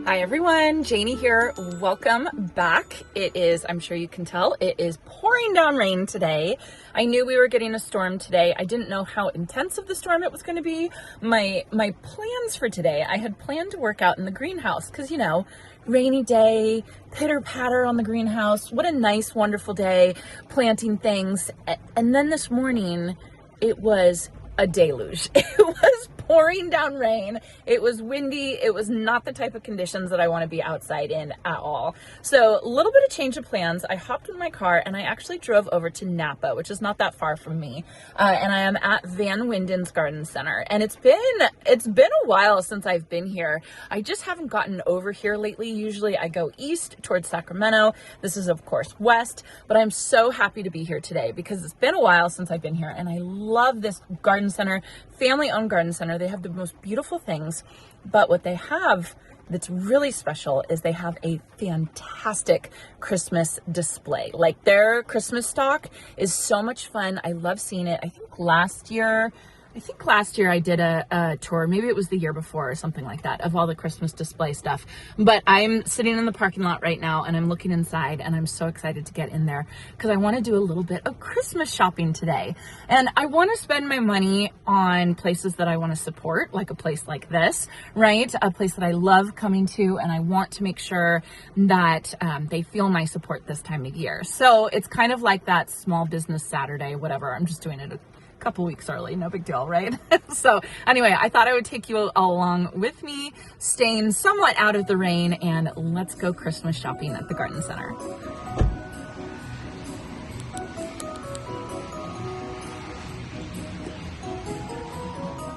Hi everyone, Janie here. Welcome back. It is, I'm sure you can tell, it is pouring down rain today. I knew we were getting a storm today. I didn't know how intensive the storm it was going to be. My plans for today, I had planned to work out in the greenhouse because, you know, rainy day, pitter patter on the greenhouse. What a nice, wonderful day, planting things. And then this morning, it was a deluge. It was pouring down rain. It was windy. It was not the type of conditions that I want to be outside in at all. So a little bit of change of plans. I hopped in my car and I actually drove over to Napa, which is not that far from me. And I am at Winden's Garden Center. And it's been a while since I've been here. I just haven't gotten over here lately. Usually I go east towards Sacramento. This is of course west, but I'm so happy to be here today because it's been a while since I've been here and I love this garden center, family-owned garden center. They have the most beautiful things, but what they have that's really special is they have a fantastic Christmas display. Like their Christmas stock is so much fun. I love seeing it. I think last year I did a tour, maybe it was the year before or something like that, of all the Christmas display stuff. But I'm sitting in the parking lot right now and I'm looking inside and I'm so excited to get in there because I want to do a little bit of Christmas shopping today. And I want to spend my money on places that I want to support, like a place like this, right? A place that I love coming to and I want to make sure that they feel my support this time of year. So it's kind of like that small business Saturday, whatever. I'm just doing it couple weeks early, no big deal, right? So anyway, I thought I would take you along with me, staying somewhat out of the rain, and let's go Christmas shopping at the garden center.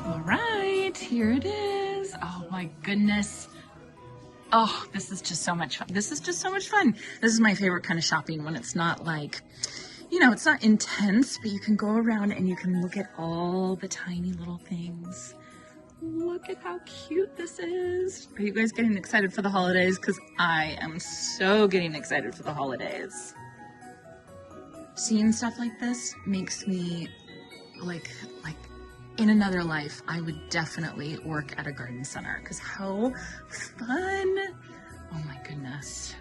All right, here it is. Oh my goodness. Oh, this is just so much fun. This is just so much fun. This is my favorite kind of shopping when it's not like, you know, it's not intense, but you can go around and you can look at all the tiny little things. Look at how cute this is. Are you guys getting excited for the holidays? Because I am so getting excited for the holidays. Seeing stuff like this makes me like in another life, I would definitely work at a garden center because how fun. Oh my goodness.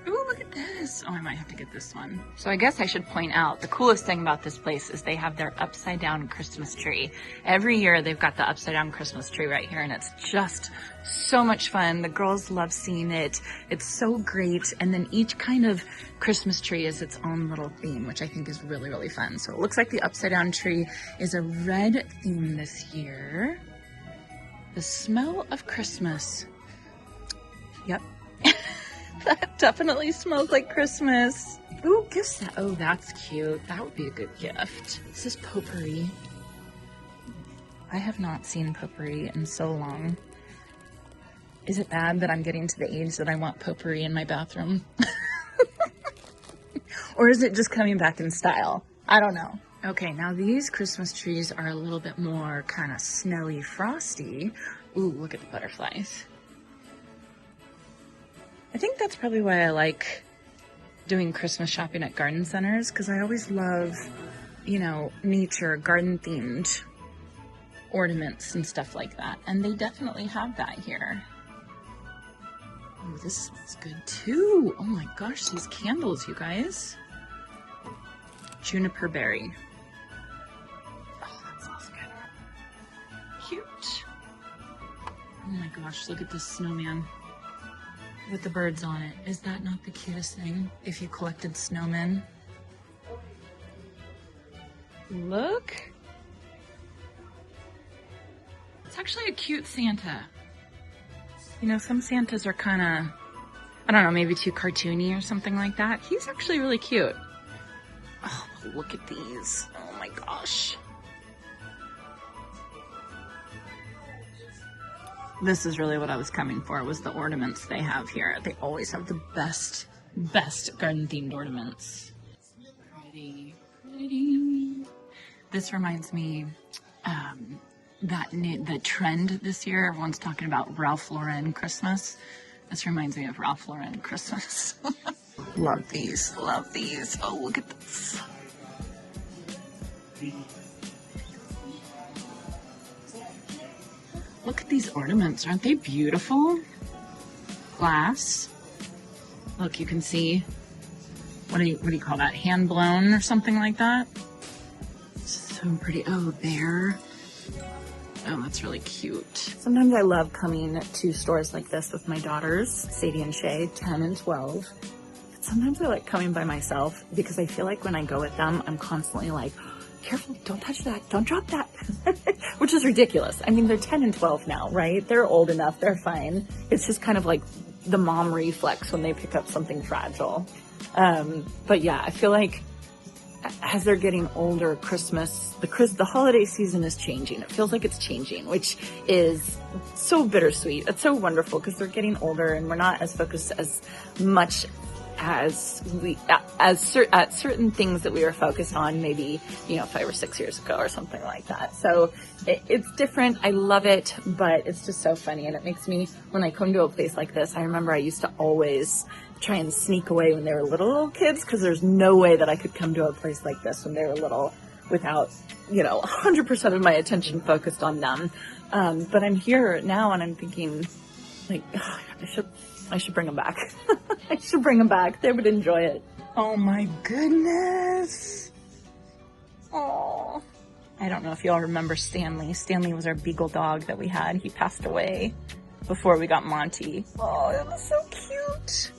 Ooh, look at this. Oh, I might have to get this one. So I guess I should point out the coolest thing about this place is they have their upside down Christmas tree. Every year they've got the upside down Christmas tree right here and it's just so much fun. The girls love seeing it. It's so great. And then each kind of Christmas tree is its own little theme, which I think is really, really fun. So it looks like the upside down tree is a red theme this year. The smell of Christmas. Yep. That definitely smells like Christmas. Ooh, gift set. Oh, that's cute. That would be a good gift. This is potpourri. I have not seen potpourri in so long. Is it bad that I'm getting to the age that I want potpourri in my bathroom? Or is it just coming back in style? I don't know. Okay, now these Christmas trees are a little bit more kind of snowy, frosty. Ooh, look at the butterflies. I think that's probably why I like doing Christmas shopping at garden centers because I always love, you know, nature, garden themed ornaments and stuff like that. And they definitely have that here. Oh, this smells good too. Oh my gosh, these candles, you guys. Juniper berry. Oh, that smells good. Cute. Oh my gosh, look at this snowman with the birds on it. Is that not the cutest thing if you collected snowmen? Look. It's actually a cute Santa. You know, some Santas are kind of, I don't know, maybe too cartoony or something like that. He's actually really cute. Oh, look at these. Oh my gosh. This is really what I was coming for, was the ornaments they have here. They always have the best garden themed ornaments. Pretty, pretty. This reminds me, the trend this year, everyone's talking about Ralph Lauren Christmas. This reminds me of Ralph Lauren Christmas. Love these, love these. Oh, look at this. Look at these ornaments. Aren't they beautiful? Glass. Look, you can see, what do you call that? Hand blown or something like that? So pretty. Oh, there. Oh, that's really cute. Sometimes I love coming to stores like this with my daughters, Sadie and Shay, 10 and 12. But sometimes I like coming by myself because I feel like when I go with them, I'm constantly like, careful, don't touch that, don't drop that, which is ridiculous. I mean, they're 10 and 12 now, right? They're old enough, they're fine. It's just kind of like the mom reflex when they pick up something fragile. But yeah, I feel like as they're getting older, the holiday season is changing. It feels like it's changing, which is so bittersweet. It's so wonderful because they're getting older and we're not as focused as much as at certain things that we were focused on maybe, 5 or 6 years ago or something like that. So it's different. I love it, but it's just so funny. And it makes me, when I come to a place like this, I remember I used to always try and sneak away when they were little kids, because there's no way that I could come to a place like this when they were little without, 100% of my attention focused on them. But I'm here now and I'm thinking, like, oh, I should bring them back. I should bring them back. They would enjoy it. Oh my goodness. Oh, I don't know if y'all remember Stanley. Stanley was our beagle dog that we had. He passed away before we got Monty. Oh, it was so cute.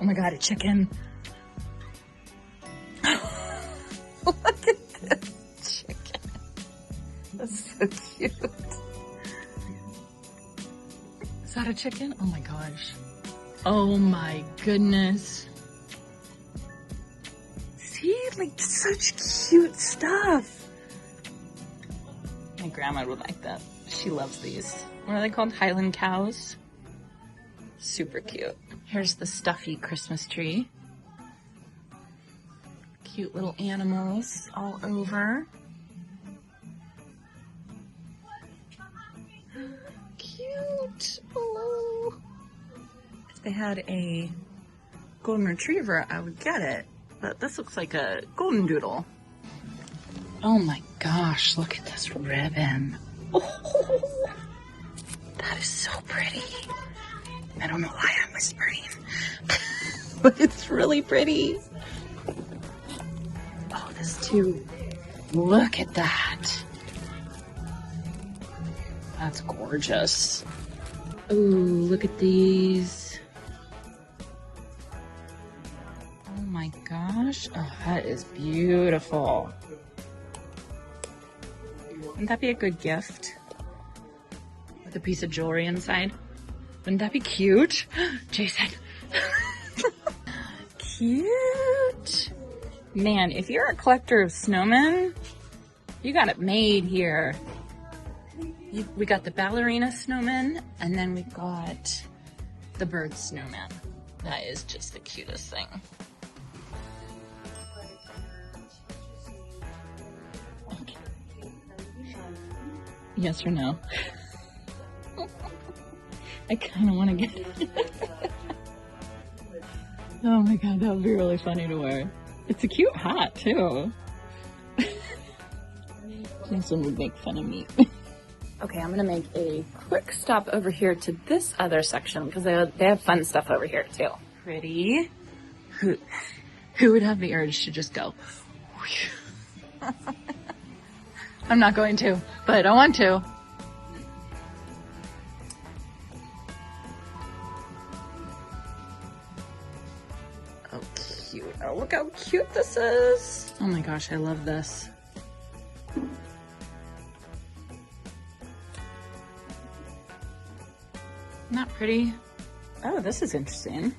Oh my God, a chicken. Look at this chicken. That's so cute. Is that a chicken? Oh my gosh. Oh my goodness. See, like such cute stuff. My grandma would like that. She loves these. What are they called? Highland cows? Super cute. Here's the stuffy Christmas tree. Cute little animals all over. Cute. Hello. If they had a golden retriever, I would get it. But this looks like a golden doodle. Oh my gosh, look at this ribbon. Oh, that is so pretty. I don't know why I'm whispering, but it's really pretty. Oh, this too. Look at that. That's gorgeous. Ooh, look at these. Oh my gosh. Oh, that is beautiful. Wouldn't that be a good gift? With a piece of jewelry inside? Wouldn't that be cute? Jason. Cute. Man, if you're a collector of snowmen, you got it made here. We got the ballerina snowman, and then we got the bird snowman. That is just the cutest thing. Okay. Yes or no? I kind of want to get it. Oh my God, that would be really funny to wear. It's a cute hat too. Jason would make fun of me. Okay, I'm gonna make a quick stop over here to this other section because they have fun stuff over here too. Pretty. Who would have the urge to just go? I'm not going to, but I want to. Oh, cute. Oh, look how cute this is. Oh my gosh, I love this. Not pretty. Oh, this is interesting.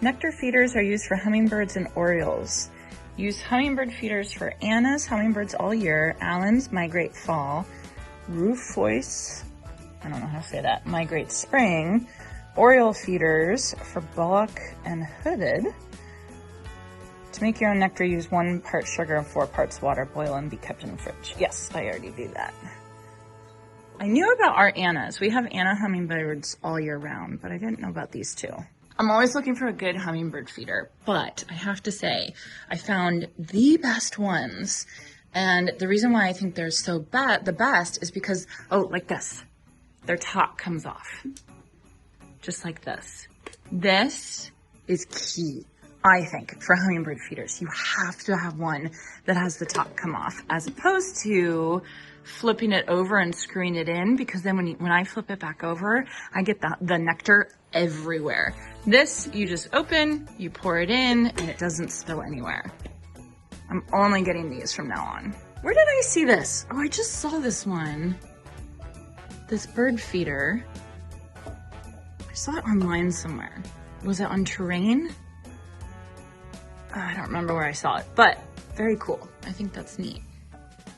Nectar feeders are used for hummingbirds and orioles. Use hummingbird feeders for Anna's hummingbirds all year. Allen's migrate fall. Rufois, I don't know how to say that, migrate spring. Oriole feeders for Bullock and Hooded. To make your own nectar, use 1 part sugar and 4 parts water. Boil and be kept in the fridge. Yes, I already do that. I knew about our Annas. We have Anna hummingbirds all year round, but I didn't know about these two. I'm always looking for a good hummingbird feeder, but I have to say, I found the best ones. And the reason why I think they're so the best is because, oh, like this. their top comes off. Just like this. This is key, I think, for hummingbird feeders. You have to have one that has the top come off, as opposed to flipping it over and screwing it in, because then when I flip it back over, I get the nectar everywhere. This, you just open, you pour it in, and it doesn't spill anywhere. I'm only getting these from now on. Where did I see this? Oh, I just saw this one. This bird feeder. I saw it online somewhere. Was it on Terrain? Oh, I don't remember where I saw it, but very cool. I think that's neat.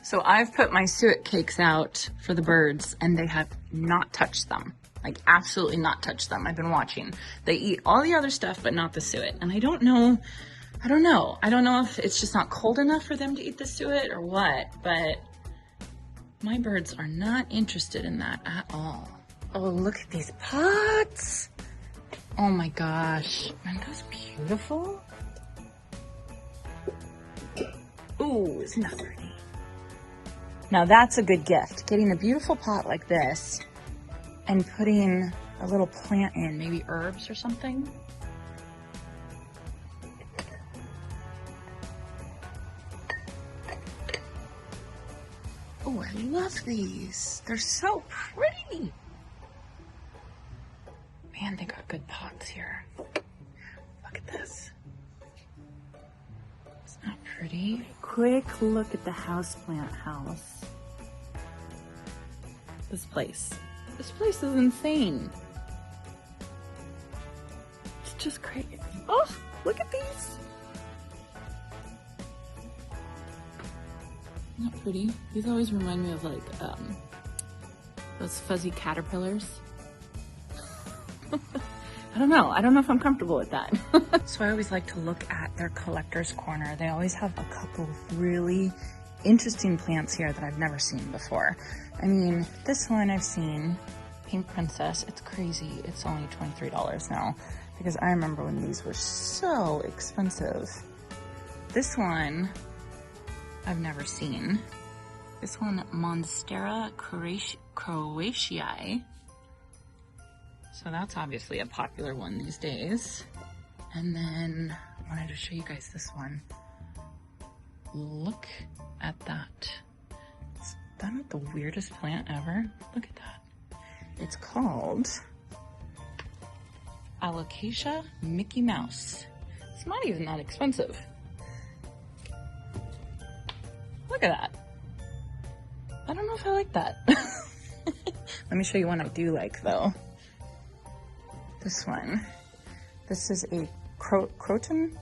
So I've put my suet cakes out for the birds and they have not touched them. Like absolutely not touched them. I've been watching. They eat all the other stuff, but not the suet. And I don't know if it's just not cold enough for them to eat the suet or what, but my birds are not interested in that at all. Oh, look at these pots. Oh my gosh. Aren't those beautiful? Ooh, isn't that pretty? Now that's a good gift. Getting a beautiful pot like this and putting a little plant in, maybe herbs or something. Oh, I love these. They're so pretty. Man, they got good pots here. Look at this. It's not pretty. Quick look at the houseplant house. This place is insane. It's just crazy. Oh, look at these. Isn't that pretty? These always remind me of like those fuzzy caterpillars. I don't know if I'm comfortable with that. So I always like to look at their collector's corner. They always have a couple of really interesting plants here that I've never seen before. I mean, this one I've seen, Pink Princess. It's crazy. It's only $23 now because I remember when these were so expensive. This one I've never seen. This one, Monstera Croatiae. So that's obviously a popular one these days. And then I wanted to show you guys this one. Look at that. Is that not the weirdest plant ever? Look at that. It's called Alocasia Mickey Mouse. It's not even that expensive. Look at that. I don't know if I like that. Let me show you one I do like though. This one. This is a Croton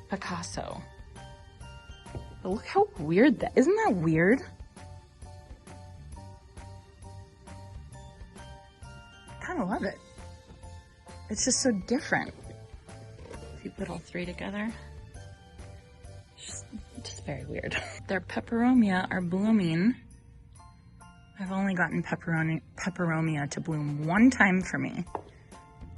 Picasso. But look how weird that, isn't that weird? I kind of love it. It's just so different. If you put all three together, it's just very weird. Their peperomia are blooming. I've only gotten peperomia to bloom one time for me.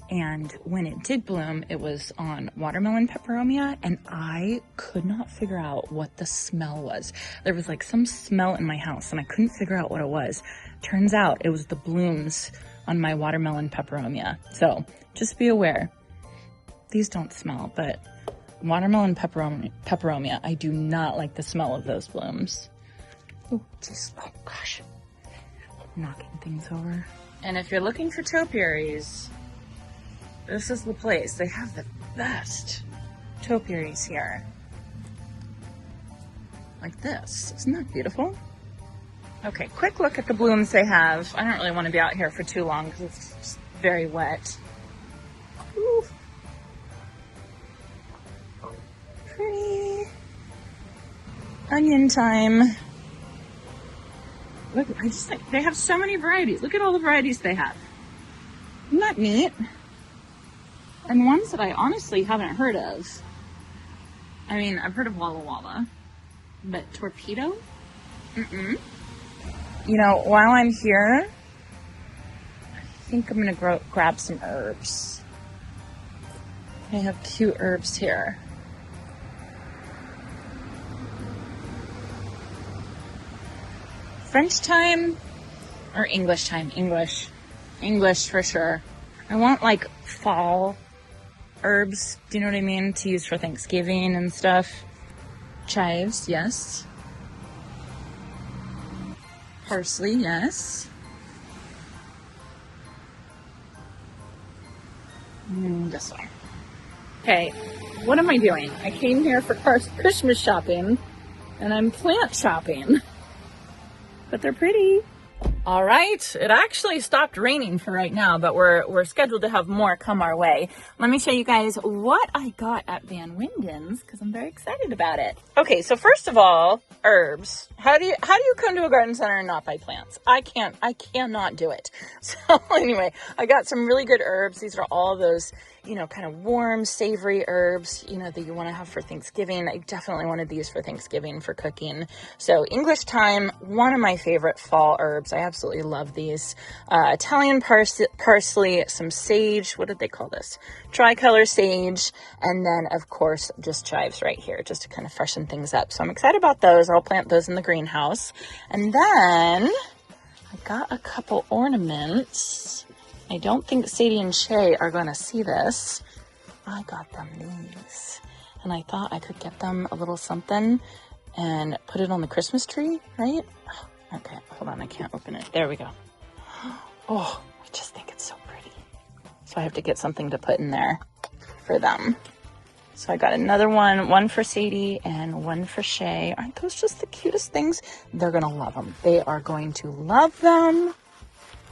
And when it did bloom, it was on watermelon peperomia, and I could not figure out what the smell was. There was like some smell in my house, and I couldn't figure out what it was. Turns out it was the blooms on my watermelon peperomia. So just be aware. These don't smell, but watermelon peperomia, I do not like the smell of those blooms. Oh, jeez. Oh, gosh. Knocking things over. And if you're looking for topiaries, this is the place. They have the best topiaries here. Like this. Isn't that beautiful? Okay, quick look at the blooms they have. I don't really want to be out here for too long because it's just very wet. Ooh. Pretty. Onion time. Look, I just think they have so many varieties. Look at all the varieties they have. Isn't that neat? And ones that I honestly haven't heard of. I mean, I've heard of Walla Walla, but torpedo? Mm-mm. You know, while I'm here, I think I'm gonna grab some herbs. They have cute herbs here. French thyme, Or English time, English. English for sure. I want like fall herbs, do you know what I mean? To use for Thanksgiving and stuff. Chives, yes. Parsley, yes. This one. Okay, what am I doing? I came here for Christmas shopping, and I'm plant shopping. But they're pretty. All right, it actually stopped raining for right now, but we're scheduled to have more come our way. Let me show you guys what I got at Van Winden's because I'm very excited about it. Okay, so first of all, herbs. How do you come to a garden center and not buy plants? I cannot do it. So anyway, I got some really good herbs. These are all those, you know, kind of warm, savory herbs, you know, that you want to have for Thanksgiving. I definitely wanted these for Thanksgiving for cooking. So English thyme, one of my favorite fall herbs. I absolutely love these. Italian parsley, some sage. What did they call this? Tricolor sage. And then, of course, just chives right here, just to kind of freshen things up. So I'm excited about those. I'll plant those in the greenhouse. And then I got a couple ornaments. I don't think Sadie and Shay are going to see this. I got them these. And I thought I could get them a little something and put it on the Christmas tree, right? Okay, hold on. I can't open it. There we go. Oh, I just think it's so pretty. So I have to get something to put in there for them. So I got another one for Sadie and one for Shay. Aren't those just the cutest things? They're going to love them. They are going to love them.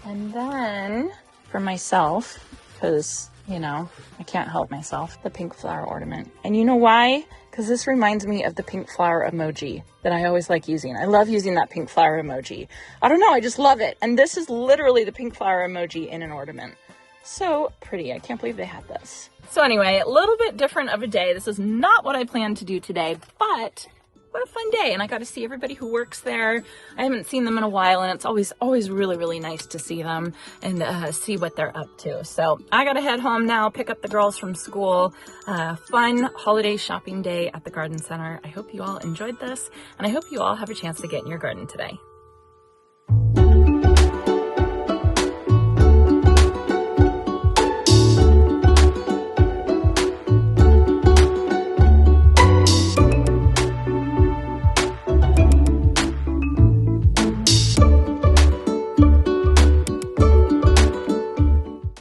And then for myself, because, you know, I can't help myself, the pink flower ornament. And you know why? Because this reminds me of the pink flower emoji that I always like using. I love using that pink flower emoji. I don't know, I just love it. And this is literally the pink flower emoji in an ornament. So pretty. I can't believe they had this. So anyway, a little bit different of a day. This is not what I planned to do today, but what a fun day. And I got to see everybody who works there. I haven't seen them in a while, and it's always really, really nice to see them and see what they're up to. So I got to head home now, pick up the girls from school. Fun holiday shopping day at the garden center. I hope you all enjoyed this, and I hope you all have a chance to get in your garden today.